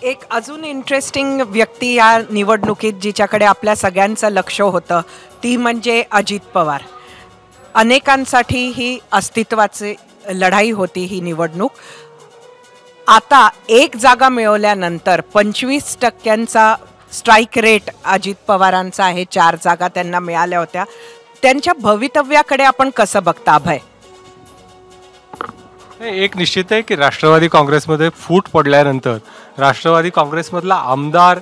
एक अजून इंटरेस्टिंग व्यक्ती या निवडणुकीत जिच्याकडे आपल्या सगळ्यांचं लक्ष होतं ती म्हणजे अजित पवार. अनेकांसाठी ही अस्तित्वाची लढाई होती ही निवडणूक. आता एक जागा मिळवल्यानंतर 25% स्ट्राईक रेट अजित पवारांचा आहे. 4 जागा त्यांना मिळाल्या होत्या. त्यांच्या भवितव्याकडे आपण कसं बघता अभय? एक निश्चित आहे की राष्ट्रवादी काँग्रेसमध्ये फूट पडल्यानंतर राष्ट्रवादी काँग्रेसमधला आमदार,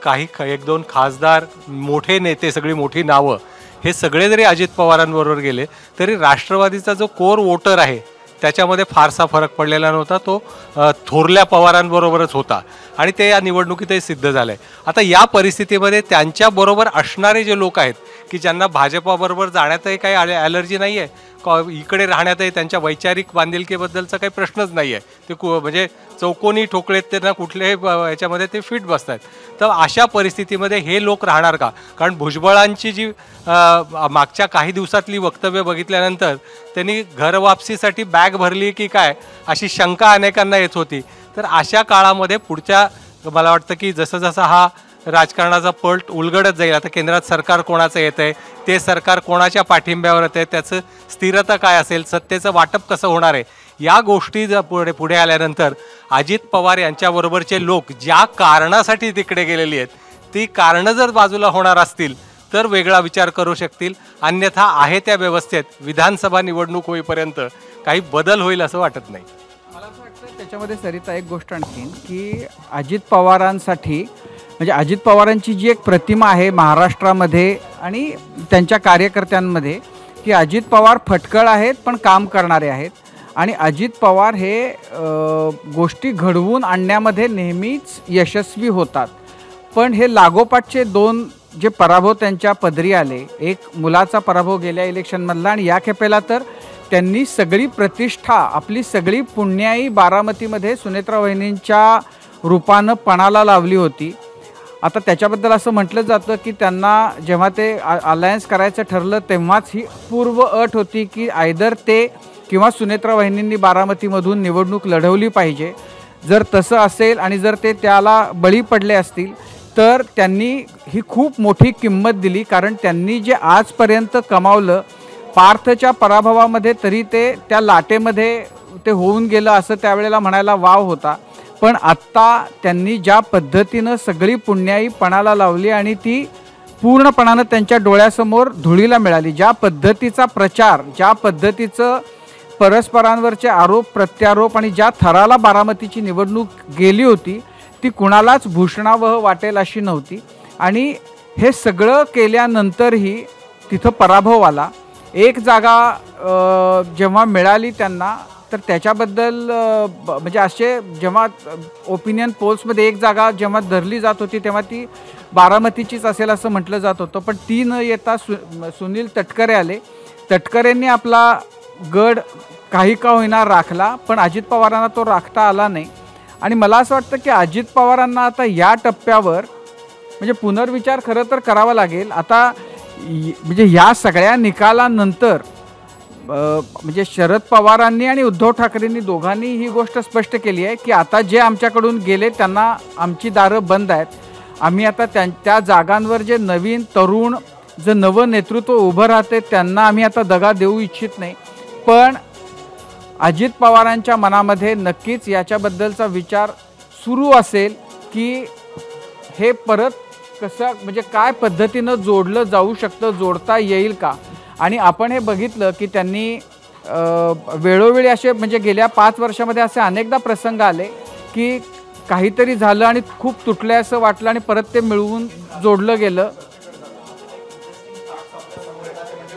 काही एक दोन खासदार, मोठे नेते, सगळी मोठी नावं हे सगळे जरी अजित पवारांबरोबर गेले तरी राष्ट्रवादीचा जो कोर वोटर आहे त्याच्यामध्ये फारसा फरक पडलेला नव्हता. तो थोरल्या पवारांबरोबरच होता आणि ते या निवडणुकीतही सिद्ध झालं आहे. आता या परिस्थितीमध्ये त्यांच्याबरोबर असणारे जे लोक आहेत की ज्यांना भाजपाबरोबर जाण्यातही काही ॲलर्जी नाही आहे, इकडे राहण्यातही त्यांच्या वैचारिक बांधिलकीबद्दलचा काही प्रश्नच नाही आहे, ते म्हणजे चौकोनी ठोकळेत त्यांना कुठल्याही ह्याच्यामध्ये ते फिट बसत आहेत. तर अशा परिस्थितीमध्ये हे लोक राहणार का? कारण भुजबळांची जी मागच्या काही दिवसातली वक्तव्य बघितल्यानंतर त्यांनी घरवापसीसाठी बॅग भरली की काय अशी शंका अनेकांना येत होती. तर अशा काळामध्ये पुढच्या मला वाटतं की जसं जसं हा राजकारणाचा पलट उलगडत जाईल, आता केंद्रात सरकार कोणाचं येतं आहे, ते सरकार कोणाच्या पाठिंब्यावर येतं आहे, त्याचं स्थिरता काय असेल, सत्तेचं वाटप कसं होणार आहे, या गोष्टी जर पुढे आल्यानंतर अजित पवार यांच्याबरोबरचे लोक ज्या कारणासाठी तिकडे गेलेली आहेत ती कारणं जर बाजूला होणार असतील तर वेगळा विचार करू शकतील. अन्यथा आहे त्या व्यवस्थेत विधानसभा निवडणूक होईपर्यंत काही बदल होईल असं वाटत नाही. मला असं वाटतं त्याच्यामध्ये सरिता एक गोष्ट आणखीन की अजित पवारांसाठी म्हणजे अजित पवारांची जी एक प्रतिमा आहे महाराष्ट्रामध्ये आणि त्यांच्या कार्यकर्त्यांमध्ये की अजित पवार फटकळ आहेत पण काम करणारे आहेत आणि अजित पवार हे गोष्टी घडवून आणण्यामध्ये नेहमीच यशस्वी होतात. पण हे लागोपाठचे 2 जे पराभव त्यांच्या पदरी आले, एक मुलाचा पराभव गेल्या इलेक्शनमधला आणि या खेपेला तर त्यांनी सगळी प्रतिष्ठा आपली सगळी पुण्याई बारामतीमध्ये सुनेत्रा वहिनींच्या रूपानं पणाला लावली होती. आता त्याच्याबद्दल असं म्हटलं जातं की त्यांना जेव्हा ते अलायन्स करायचं ठरलं तेव्हाच ही पूर्व अट होती की आयदर ते किंवा सुनेत्रा वहिनींनी बारामतीमधून निवडणूक लढवली पाहिजे. जर तसं असेल आणि जर ते त्याला बळी पडले असतील तर त्यांनी ही खूप मोठी किंमत दिली. कारण त्यांनी जे आजपर्यंत कमावलं पार्थच्या पराभवामध्ये तरी ते त्या लाटेमध्ये ते होऊन गेलं असं त्यावेळेला म्हणायला वाव होता. पण आत्ता त्यांनी ज्या पद्धतीनं सगळी पुण्याई पणाला लावली आणि ती पूर्णपणानं त्यांच्या डोळ्यासमोर धुळीला मिळाली. ज्या पद्धतीचा प्रचार, ज्या पद्धतीचं परस्परांवरचे आरोप प्रत्यारोप आणि ज्या थराला बारामतीची निवडणूक गेली होती ती कुणालाच भूषणावह वाटेल अशी नव्हती. आणि हे सगळं केल्यानंतरही तिथं पराभव आला. एक जागा जेव्हा मिळाली त्यांना तर त्याच्याबद्दल म्हणजे असे जेव्हा ओपिनियन पोल्समध्ये एक जागा जेव्हा धरली जात होती तेव्हा ती बारामतीचीच असेल असं म्हटलं जात होतं. पण ती न येता सुनील तटकरे आले. तटकरेंनी आपला गड काही का होईना राखला पण अजित पवारांना तो राखता आला नाही. आणि मला असं वाटतं की अजित पवारांना आता या टप्प्यावर म्हणजे पुनर्विचार खरं तर करावा लागेल. आता म्हणजे या सगळ्या निकालानंतर म्हणजे शरद पवारांनी आणि उद्धव ठाकरेंनी दोघांनी ही गोष्ट स्पष्ट केली आहे की आता जे आमच्याकडून गेले त्यांना आमची दारं बंद आहेत. आम्ही आता त्या जागांवर जे नवीन तरुण जे नवं नेतृत्व उभं राहते त्यांना आम्ही आता दगा देऊ इच्छित नाही. पण अजित पवारांच्या मनामध्ये नक्कीच याच्याबद्दलचा विचार सुरू असेल की हे परत कसं म्हणजे काय पद्धतीनं जोडलं जाऊ शकतं, जोडता येईल का. आणि आपण हे बघितलं की त्यांनी वेळोवेळी असे म्हणजे गेल्या 5 वर्षामध्ये असे अनेकदा प्रसंग आले की काहीतरी झालं आणि खूप तुटलं असं वाटलं आणि परत ते मिळवून जोडलं गेलं.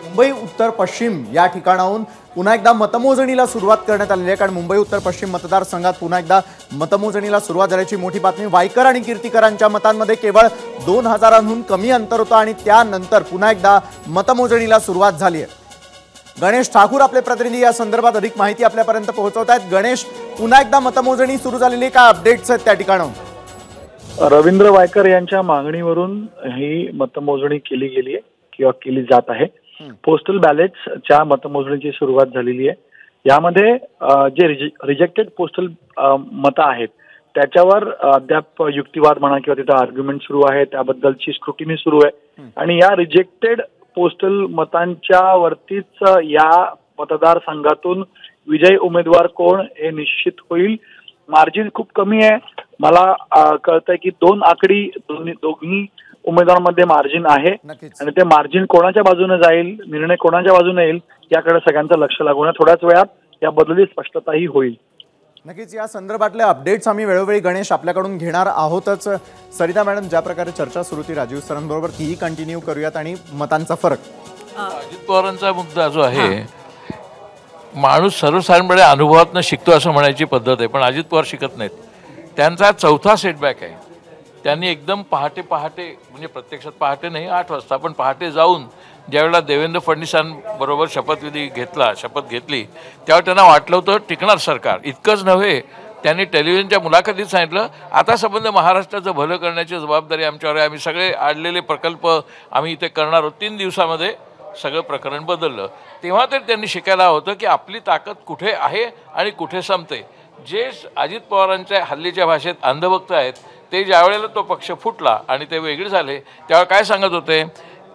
मुंबई उत्तर पश्चिम या ठिकाणाहून पुन्हा एकदा मतमोजणीला सुरुवात करण्यात आलेली आहे. कारण मुंबई उत्तर पश्चिम मतदारसंघात पुन्हा एकदा मतमोजणीला सुरुवात झाल्याची मोठी बातमी. वायकर आणि कीर्तीकरांच्या मतांमध्ये केवळ 2000 कमी अंतर होतं आणि त्यानंतर पुन्हा एकदा मतमोजणीला सुरुवात झाली आहे. गणेश ठाकूर आपले प्रतिनिधी या संदर्भात अधिक माहिती आपल्यापर्यंत पोहोचवत आहेत. गणेश, पुन्हा एकदा मतमोजणी सुरू झालेली, काय अपडेट्स आहेत त्या ठिकाणाहून? रवींद्र वायकर यांच्या मागणीवरून ही मतमोजणी केली गेली आहे किंवा केली जात आहे. पोस्टल बॅलेट्सच्या मतमोजणीची सुरुवात झालेली आहे. यामध्ये जे रिजेक्टेड पोस्टल मतं आहेत त्याच्यावर अद्याप युक्तिवाद म्हणा किंवा तिथं आर्ग्युमेंट सुरू आहे, त्याबद्दलची स्क्रुटिनी सुरू आहे आणि या रिजेक्टेड पोस्टल मतांच्या वरतीच या मतदारसंघातून विजयी उमेदवार कोण हे निश्चित होईल. मार्जिन खूप कमी आहे. मला कळतंय की 2 आकडी दोन्ही उमेदवारांमध्ये मार्जिन आहे आणि ते मार्जिन कोणाच्या बाजूने जाईल, निर्णय कोणाच्या बाजूने येईल याकडे सगळ्यांचं लक्ष लागून आहे. थोड्याच वेळात याबद्दल स्पष्टताही होईल. नक्कीच या संदर्भातले अपडेट्स आम्ही वेळोवेळी गणेश आपल्याकडून घेणार आहोतच. सरिता मॅडम, ज्या प्रकारे चर्चा सुरू होती राजीव सरांबरोबर तीही कंटिन्यू करूयात. आणि मतांचा फरक, अजित पवारांचा मुद्दा जो आहे, माणूस सर्वसाधारणपणे अनुभवातनं शिकतो असं म्हणायची पद्धत आहे, पण अजित पवार शिकत नाहीत. त्यांचा 4था सेटबॅक आहे. त्यांनी एकदम पहाटे म्हणजे प्रत्यक्षात पहाटे नाही, 8 वाजता, पण पहाटे जाऊन ज्यावेळेला देवेंद्र फडणवीसांबरोबर शपथ घेतली त्यावेळेला त्यांना वाटलं होतं टिकणार सरकार. इतकंच नव्हे, त्यांनी टेलिव्हिजनच्या मुलाखतीत सांगितलं, आता संबंध महाराष्ट्राचं भलं करण्याची जबाबदारी आमच्यावर आहे. आम्ही सगळे आडलेले प्रकल्प आम्ही इथे करणार आहोत. 3 दिवसामध्ये सगळं प्रकरण बदललं. तेव्हा तर त्यांनी शिकायला होतं की आपली ताकद कुठे आहे आणि कुठे संपते. जे अजित पवारांच्या हल्लीच्या भाषेत अंधभक्त आहेत ते ज्यावेळेला तो पक्ष फुटला आणि ते वेगळे झाले त्यावेळेला काय सांगत होते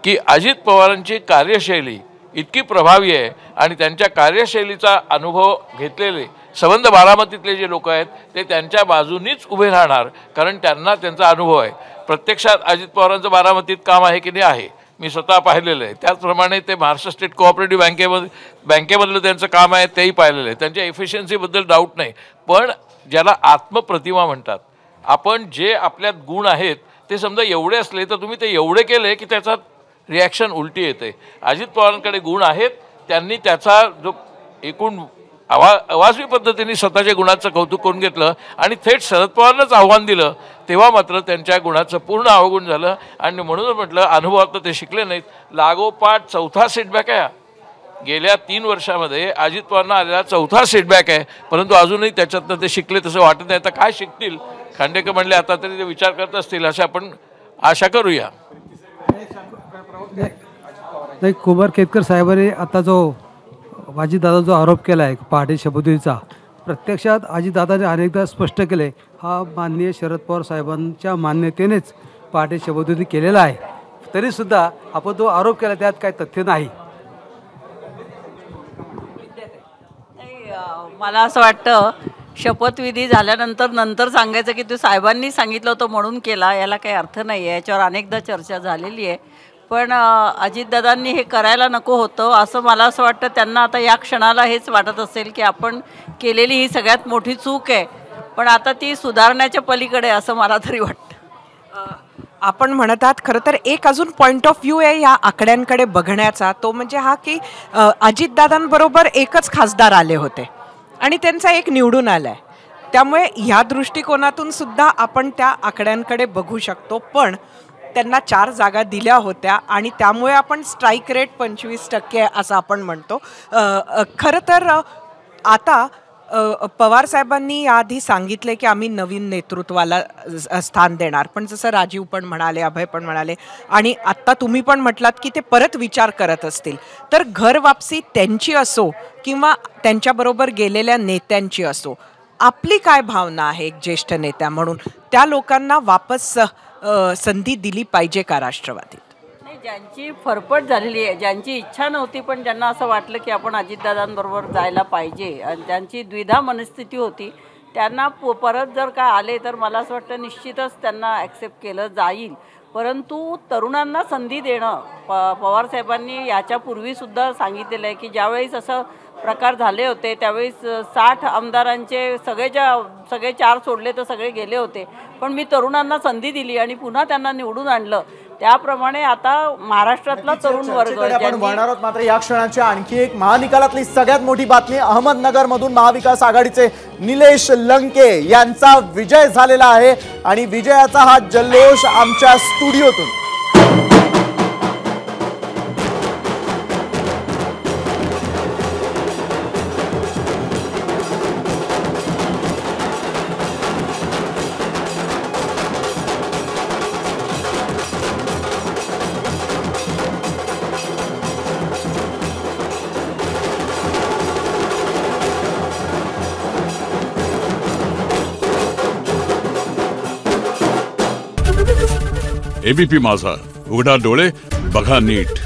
की अजित पवारांची कार्यशैली इतकी प्रभावी आहे आणि त्यांच्या कार्यशैलीचा अनुभव घेतलेले संबंध बारामतीतले जे लोक आहेत ते त्यांच्या बाजूनीच उभे राहणार, कारण त्यांना त्यांचा अनुभव आहे. प्रत्यक्षात अजित पवारांचं बारामतीत काम आहे की नाही आहे, मी स्वतः पाहिलेलं आहे. त्याचप्रमाणे ते महाराष्ट्र स्टेट कोऑपरेटिव्ह बँकेमधलं त्यांचं काम आहे तेही पाहिलेलं आहे. त्यांच्या एफिशियन्सीबद्दल डाऊट नाही, पण ज्याला आत्मप्रतिमा म्हणतात, आपण जे आपल्यात गुण आहेत ते समजा एवढे असले तर तुम्ही ते एवढे केले की त्याचा रिॲक्शन उलटी येते. अजित पवारांकडे गुण आहेत, त्यांनी त्याचा जो एकूण अवाजवी पद्धतीने स्वतःच्या गुणाचं कौतुक करून घेतलं आणि थेट शरद पवारांनाच आव्हान दिलं, तेव्हा मात्र त्यांच्या गुणाचं पूर्ण अवगुण झालं. आणि म्हणूनच म्हटलं अनुभवात ते शिकले नाहीत. लागोपाठ 4था सेटबॅक आहे. गेल्या 3 वर्षामध्ये अजित पवारांना आलेला 4था सेटबॅक आहे, परंतु अजूनही त्याच्यातनं ते शिकले तसं वाटत नाही. आता काय शिकतील, खांडेकर म्हणले आता तरी ते विचार करत असतील असे आपण आशा करूया. नाही, कुमार केतकर साहेबांनी आता जो अजितदादा जो आरोप केला आहे पहाटे शपथविधीचा, प्रत्यक्षात अजितदादाने अनेकदा स्पष्ट केले हा माननीय शरद पवार साहेबांच्या मान्यतेनेच पहाटे शपथविधी केलेला आहे. तरीसुद्धा आपण जो आरोप केला त्यात काही तथ्य नाही. मला असं वाटतं शपथविधी झाल्यानंतर सांगायचं की तू साहेबांनी सांगितलं होतं म्हणून केला, याला काही अर्थ नाही आहे. याच्यावर अनेकदा चर्चा झालेली आहे. पण अजितदादांनी हे करायला नको होतं असं मला असं वाटतं. त्यांना आता या क्षणाला हेच वाटत असेल की आपण केलेली ही सगळ्यात मोठी चूक आहे, पण आता ती सुधारण्याच्या पलीकडे असं मला तरी वाटतं. आपण म्हणत आहात खरं तर एक अजून पॉईंट ऑफ व्ह्यू आहे या आकड्यांकडे बघण्याचा, तो म्हणजे हा की अजितदादांबरोबर एकच खासदार आले होते आणि त्यांचा एक निवडून आला आहे. त्यामुळे ह्या दृष्टिकोनातून सुद्धा आपण त्या आकड्यांकडे बघू शकतो. पण त्यांना 4 जागा दिल्या होत्या आणि त्यामुळे आपण स्ट्राईक रेट 25% असं आपण म्हणतो. खरं तर आता पवार साहेबांनी याआधी सांगितले की आम्ही नवीन नेतृत्वाला स्थान देणार, पण जसं राजीव पण म्हणाले, अभय पण म्हणाले आणि आत्ता तुम्ही पण म्हटलात की ते परत विचार करत असतील, तर घर वापसी त्यांची असो किंवा त्यांच्याबरोबर गेलेल्या नेत्यांची असो, आपली काय भावना आहे एक ज्येष्ठ नेत्या म्हणून, त्या लोकांना वापस संधी दिली पाहिजे का राष्ट्रवादीत? नाही, ज्यांची फरफट झालेली आहे, ज्यांची इच्छा नव्हती पण ज्यांना असं वाटलं की आपण अजितदादांबरोबर जायला पाहिजे आणि ज्यांची द्विधा मनस्थिती होती, त्यांना परत जर का आले तर मला असं वाटतं निश्चितच त्यांना ॲक्सेप्ट केलं जाईल. परंतु तरुणांना संधी देणं, पवारसाहेबांनी याच्यापूर्वीसुद्धा सांगितलेलं आहे की ज्यावेळेस असं प्रकार झाले होते त्यावेळेस 60 आमदारांचे सगळे 4 सोडले तर सगळे गेले होते, पण मी तरुणांना संधी दिली आणि पुन्हा त्यांना निवडून आणलं. त्याप्रमाणे आता महाराष्ट्रातला तरुण वर्ग आपण वळणार आहोत. मात्र या क्षणाची आणखी एक महानिकालातली सगळ्यात मोठी बातमी, अहमदनगरमधून महाविकास आघाडीचे निलेश लंके यांचा विजय झालेला आहे आणि विजयाचा हा जल्लोष आमच्या स्टुडिओतून एबीपी माझा, उघडा डोळे बघा नीट.